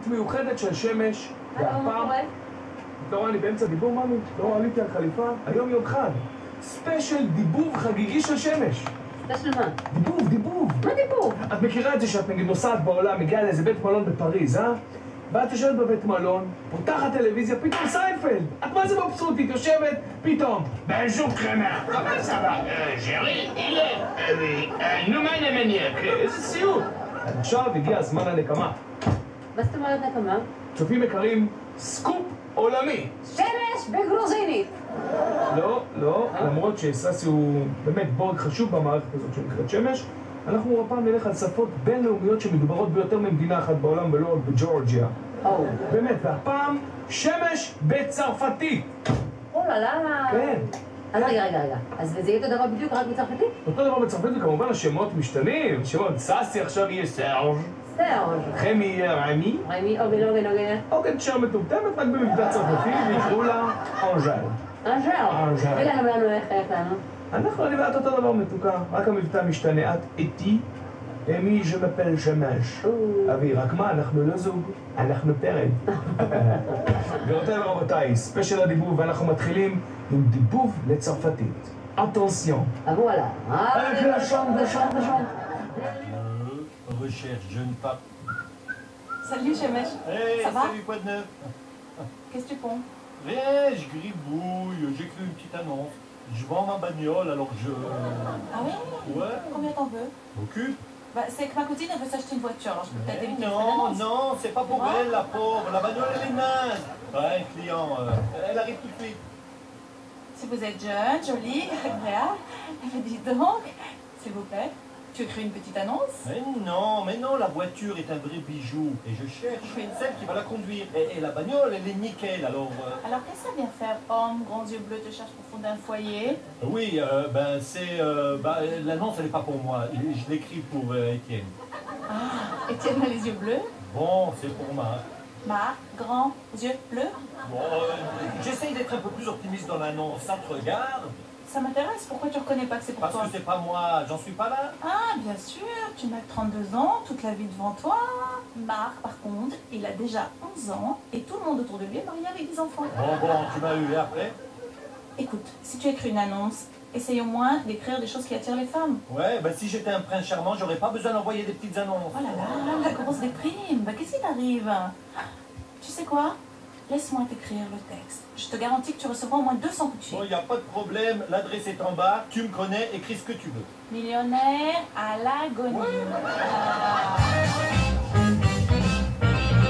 תוכנית מיוחדת של שמש, והפעם... אתה רואה, אני באמצע דיבור, מאמי? לא עליתי על חליפה? היום יום חג. ספיישל דיבוב חגיגי של שמש. ספיישל מה? דיבוב. מה דיבוב? את מכירה את זה שאת נגיד נוסעת בעולם, מגיעה לאיזה בית מלון בפריז, אה? ואת יושבת בבית מלון, פותחת טלוויזיה, פתאום סיינפלד. את מה זה מבסוטית? יושבת, פתאום. בז'וק חמר. מה סבבה? שרי, נו מה נמניאק? איזה סיוט. עכשיו הגיע הזמן הנקמה. מה זאת אומרת נקמה? צופים יקרים, סקופ עולמי. שמש בגרוזינית. לא, למרות שסאסי הוא באמת בורג חשוב במערכת הזאת שנקראת שמש, אנחנו הפעם נלך על שפות בינלאומיות שמדוברות ביותר ממדינה אחת בעולם ולא רק בג'ורג'יה. באמת, והפעם שמש בצרפתית. אוללה. כן. אז רגע. אז זה יהיה אותו דבר בדיוק רק בצרפתית? אותו דבר בצרפתית, וכמובן השמות משתנים. שמות סאסי עכשיו יהיה סארג'. חמי יהיה רמי. אוגן. אוגן תשאר מטומטמת רק במבטא צרפתי, ויקראו לה אנג'ל. אנג'ל. וגם לנו איך לנו? אני ואת אותו דבר מתוקה, רק המבטא משתנה. את איתי, מי שמפל שמש. אבי, רק מה, אנחנו לא זוג, אנחנו פרד. גבירותיי ורבותיי, ספיישל הדיבוב, ואנחנו מתחילים עם דיבוב לצרפתית. אטנסיון. וואלה. לשון. Recherche, je ne pas. Salut Shemesh. Hey, ça va? salut, quoi de neuf? Qu'est-ce que tu ponds? Rien, je gribouille, j'écris une petite annonce. Je vends ma bagnole alors je... Ah oui? Ouais. Combien t'en veux? Occupe. Bah, c'est que ma cousine elle veut s'acheter une voiture, alors je peux peut-être éviter de faire l'annonce. Non, c'est pas pour elle, la pauvre. La bagnole, elle est naze. Ouais, un client, elle arrive tout de suite. Si vous êtes jeune, jolie, agréable, mais dis donc, s'il vous plaît, tu écris une petite annonce? Mais non, la voiture est un vrai bijou. Et je cherche celle qui va la conduire. Et la bagnole, elle est nickel, alors... Alors qu'est-ce que ça vient faire, homme, grands yeux bleus, te cherche pour fonder un foyer? Oui, l'annonce, elle n'est pas pour moi. Je l'écris pour Étienne. Ah, Étienne a les yeux bleus? Bon, c'est pour Marc. Marc, grands yeux bleus? Bon, j'essaye d'être un peu plus optimiste dans l'annonce. Ça te regarde? Ça m'intéresse, pourquoi tu reconnais pas que c'est pour Parce toi? que c'est pas moi, j'en suis pas là. Ah, bien sûr, tu n'as que 32 ans, toute la vie devant toi. Marc, par contre, il a déjà 11 ans et tout le monde autour de lui est marié avec des enfants. Bon, tu m'as eu, et après? Écoute, si tu écris une annonce, essaye au moins d'écrire des choses qui attirent les femmes. Ouais, si j'étais un prince charmant, j'aurais pas besoin d'envoyer des petites annonces. Oh là là, la grosse déprime. Qu'est-ce qui t'arrive? Tu sais quoi? Laisse-moi t'écrire le texte. Je te garantis que tu recevras au moins 200 coups de fil. Bon, y a pas de problème, l'adresse est en bas, tu me connais, écris ce que tu veux. Millionnaire à l'agonie.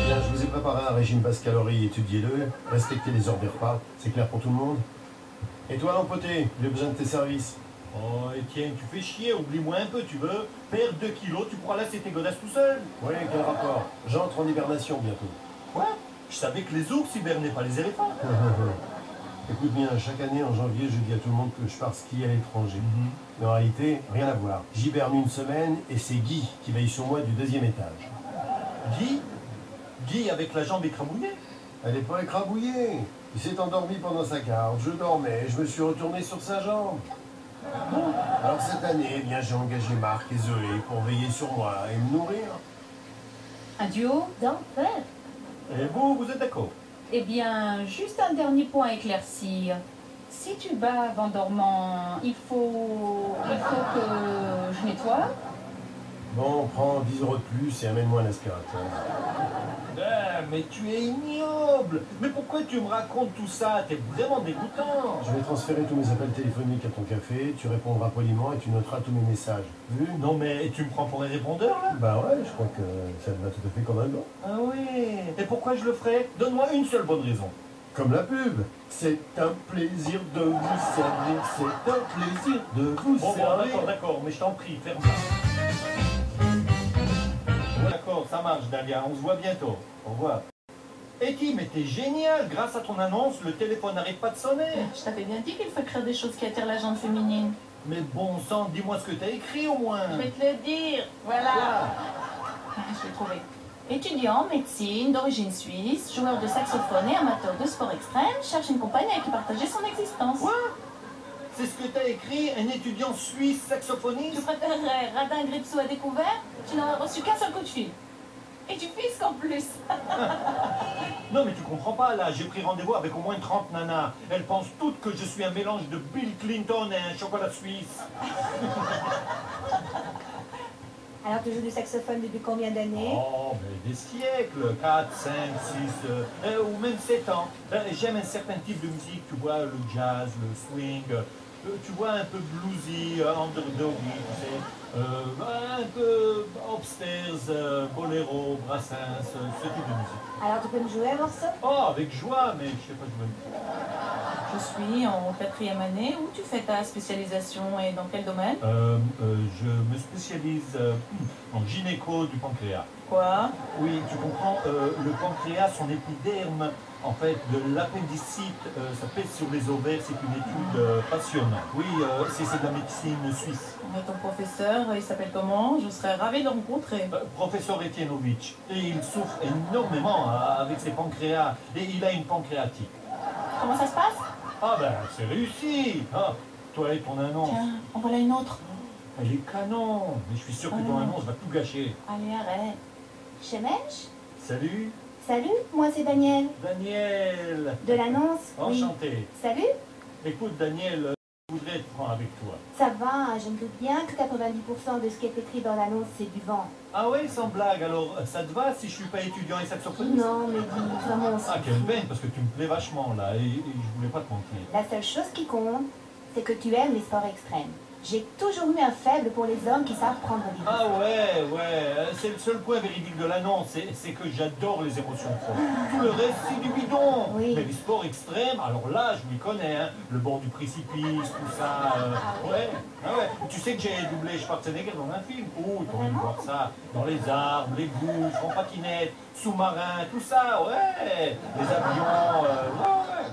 Bien, je vous ai préparé un régime basse calories, étudiez-le, respectez les heures des repas, c'est clair pour tout le monde. Et toi, l'empoté, j'ai besoin de tes services. Oh, Étienne, tu fais chier, oublie-moi un peu, tu veux. Perdre 2 kilos, tu pourras lasser tes godasses tout seul. Oui, quel rapport? J'entre en hibernation bientôt. Quoi? Je savais que les ours hibernaient pas les éléphants. Écoute bien, chaque année en janvier, je dis à tout le monde que je pars skier à l'étranger. Mais en réalité, rien à voir. J'hiberne une semaine et c'est Guy qui veille sur moi du 2e étage. Guy avec la jambe écrabouillée? Elle n'est pas écrabouillée. Il s'est endormi pendant sa garde, je dormais, je me suis retourné sur sa jambe. Alors cette année, eh bien, j'ai engagé Marc et Zoé pour veiller sur moi et me nourrir. Un duo d'enfer. Et vous êtes d'accord? Eh bien, juste un dernier point à éclaircir. Si tu baves en dormant, il faut que je nettoie. Bon, prends 10 € de plus et amène-moi un aspirateur. Ah, mais tu es ignoble. Mais pourquoi tu me racontes tout ça? T'es vraiment dégoûtant. Je vais transférer tous mes appels téléphoniques à ton café, tu répondras poliment et tu noteras tous mes messages. Vu? Non mais tu me prends pour un répondeur là? Bah ouais, je crois que ça te va tout à fait comme un gant. Ah oui. Et pourquoi je le ferais? Donne-moi une seule bonne raison. Comme la pub. C'est un plaisir de vous servir, c'est un plaisir de vous Bon, servir. d'accord, mais je t'en prie, ferme ça. D'accord, ça marche Dalia, on se voit bientôt. Au revoir. Eti, mais t'es génial. Grâce à ton annonce, le téléphone n'arrête pas de sonner. Je t'avais bien dit qu'il faut écrire des choses qui attirent la gente féminine. Mais bon sang, dis-moi ce que t'as écrit au moins. Je vais te le dire. Voilà. Je l'ai trouvé. Étudiant en médecine, d'origine suisse, joueur de saxophone et amateur de sport extrême, cherche une compagne avec qui partager son existence. Quoi? C'est ce que t'as écrit, un étudiant suisse Tu saxophoniste? préférerais radin gripsou à découvert? Tu n'auras reçu qu'un seul coup de fil. Et tu fisques en plus. Non mais tu comprends pas là, j'ai pris rendez-vous avec au moins 30 nanas. Elles pensent toutes que je suis un mélange de Bill Clinton et un chocolat suisse. Alors tu joues du saxophone depuis combien d'années? Oh, mais des siècles, 4, 5, 6, ou même 7 ans. J'aime un certain type de musique, tu vois, le jazz, le swing, tu vois, un peu bluesy, underdog, tu sais, un peu upstairs, boléro, brassens, ce type de musique. Alors tu peux me jouer un morceau? Oh, avec joie, mais je sais pas jouer. Je suis en 4e année. Où tu fais ta spécialisation et dans quel domaine? Je me spécialise en gynéco du pancréas. Quoi? Oui, tu comprends, le pancréas, son épiderme, en fait, de l'appendicite, ça pèse sur les ovaires, c'est une étude passionnante. Oui, c'est de la médecine suisse. Et ton professeur, il s'appelle comment? Je serais ravie de le rencontrer. Professeur Etienovic, et il souffre énormément avec ses pancréas, et il a une pancréatite. Comment ça se passe? Ah ben, c'est réussi. Ah, toi et ton annonce. Tiens, en voilà une autre. Elle est canon, mais je suis sûr que ton annonce va tout gâcher. Allez, arrête. Shemesh? Salut, Salut, moi c'est Daniel. Daniel. De l'annonce? Oui. Enchanté. Salut? Écoute, Daniel, je voudrais te prendre avec toi. Ça va, je me doute bien que 90% de ce qui est écrit dans l'annonce c'est du vent. Ah ouais, sans blague, alors ça te va si je suis pas étudiant et saxophoniste? Non, mais dis, vraiment, on s'en Ah, quelle fout. peine, parce que tu me plais vachement là, et je voulais pas te mentir. La seule chose qui compte, c'est que tu aimes les sports extrêmes. J'ai toujours eu un faible pour les hommes qui savent prendre des risques. Ah ouais, c'est le seul point véridique de l'annonce, c'est que j'adore les émotions fortes. Tout le reste, c'est du bidon. Oui. Mais les sports extrêmes, alors là, je m'y connais, hein. Le bord du précipice, tout ça. Ouais, ah ouais. Tu sais que j'ai doublé Schwarzenegger dans un film. Oh, t'aurais dû voir ça. Dans les arbres, les gouffres, en patinette, sous-marins, tout ça, ouais. Les avions, ouais.